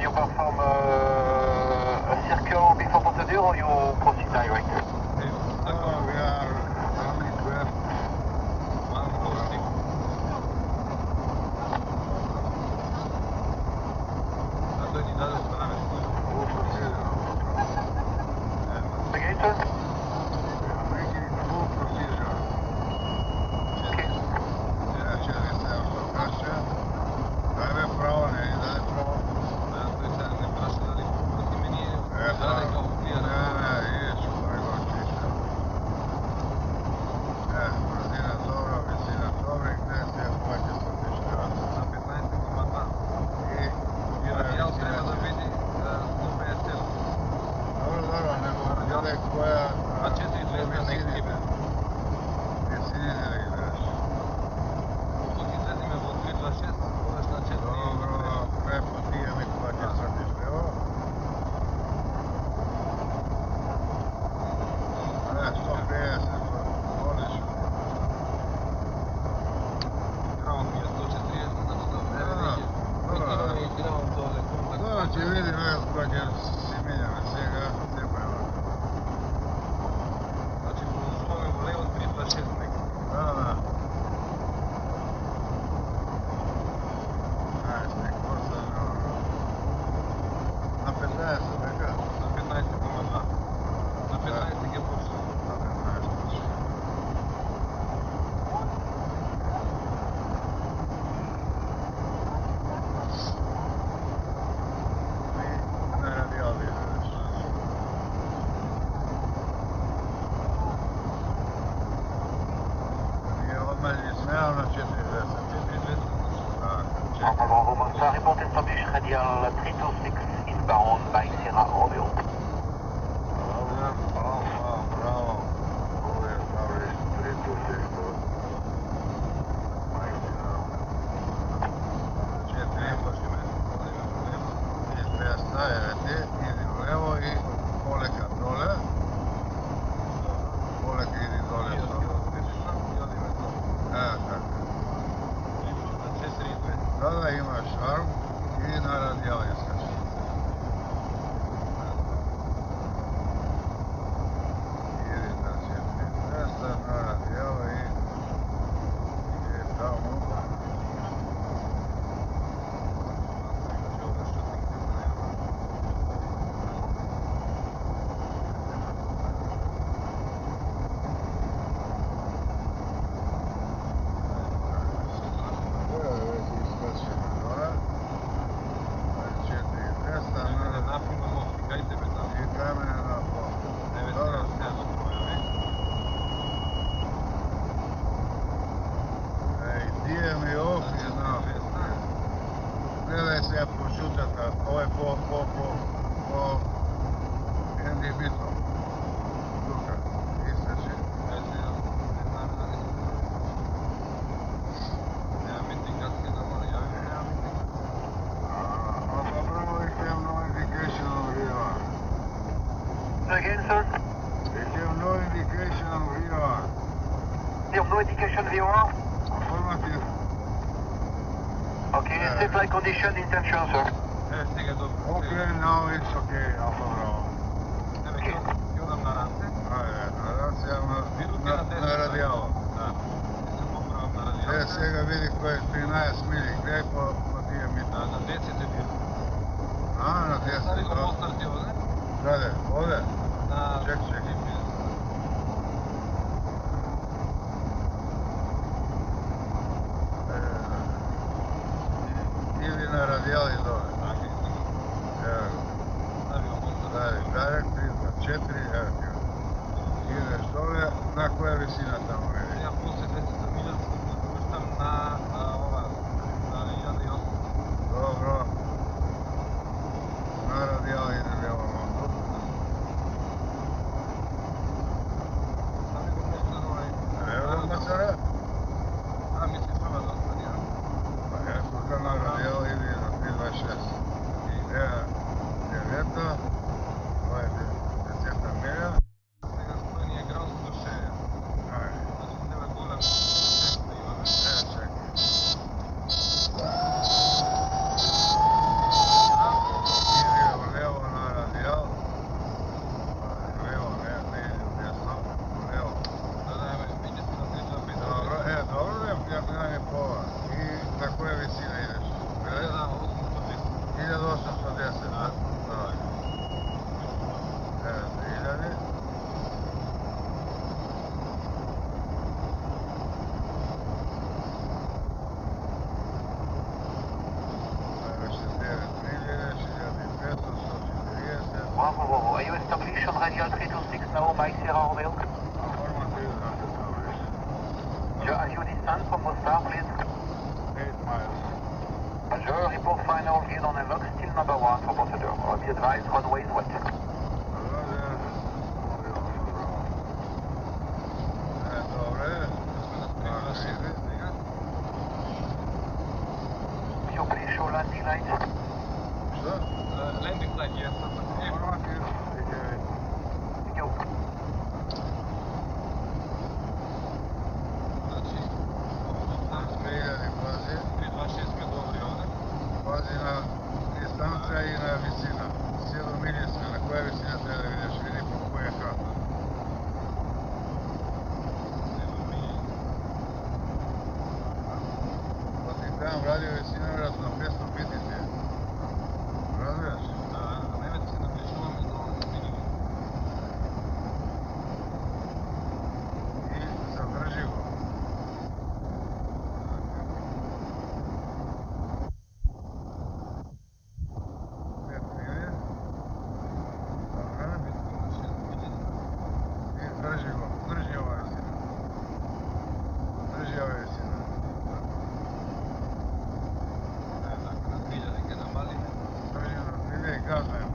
you perform a circle before procedure or you proceed direct? No, we are running left. 146. Надо не надо ставить. Again, sir? We are making full procedure. Okay. Ja, čeli se autokaše. Dajme pravo, ne daj pravo. To je sad ne praša da li proti meni je daleko okvijera. Ne, ideš u mojego čišća. Brzina dobra, visina dobra i gdje se hoće se otištavati. Na 15,2. I Radijal treba da vidi 150. Dobro, nego gledaj koja A 4200 nek ibe. visini ne igraš. Тук излеземе во 326, ходиш на 4. Dobro, lepo ti je Nikola će sad išljivo. 150, voliš. Крал ми е 140, значи да време не е. Dobro, И грам доле контакт. dobro će vidi kad je si miljama svega, ne prema. Значи продолжуваме во лево 326 nek. Da. Nek kosa na 15, neka. На 15,2. На 15 ќе почне. Na 15. I na radijali ideš. Nije odmah izmeo na 40. 4200. Tako, Alpha Bravo Monster, report established radial 326 eastbound by Sierra Romeo. Bravo. Ovo je stavili 326. I treba staviti, idi u levo i poleka dole. Poleka idi dole. Tako. Tada imaš arm i na radijali iskači. Idi na 4200 na radijali i tamo. Gledaj se ja prošutata, ovo je po Andy Bittom. Luka, istrači. Alpha Bravo, ich have no indication on VOR. Again, sir? Ich have no indication on VOR. You have no indication VOR? Affirmative. Okay, set like condition, intention, sir. Okay, now it's okay, Alpha Bravo. Na radijalu. Sve svega vidi koji je 13 mili, gdje je po dijametru? Na 10 je bio. A, na 10. Sad imamo postarti ovdje. Kada? Ovdje? Na... Ček. Ili na radijali dole. Evo. Stavimo postarti. Direct 3, 4, evo ti. Ideš dole, na koja je visina tamo vidi? Ja после 10 milja puštam na ova, na 1.8. Dobro. Na radijali idem lijevo montu. Stavimo postar ovaj. Evo da sada? A misliš ova da ostane, ja? Pa ja tukam na radijali idi na 3.26. you established on radial 326 now, Mike Sierra Romeo? Normative not established. Are you descend from Mostar, please? 8 miles. Roger, report final, lead on Evox, still number 1 for Portadour. Be advised, runway is wet. Roger. Dobre. Tak, vidi. You please show landing light. Što? Landing light, yes. Normativ 39. You. Znači, tam 3000 pazi. 326 smo dobri ovdje. Pazi na distancija i na visina. Sjedomilijska, na koja visina treba da vidiš, vidi po koje H. Pa ti tam radio visina vjerojatno na 500 pititi. Razumiješ? Nemojte se napričuvati do minimum. I zadrži go. Pet milje. Dobro. I drži go. Drži ova visina. Drži ova visina. Tako, na 3000 na Balime. Drži na 2000 i gazaj.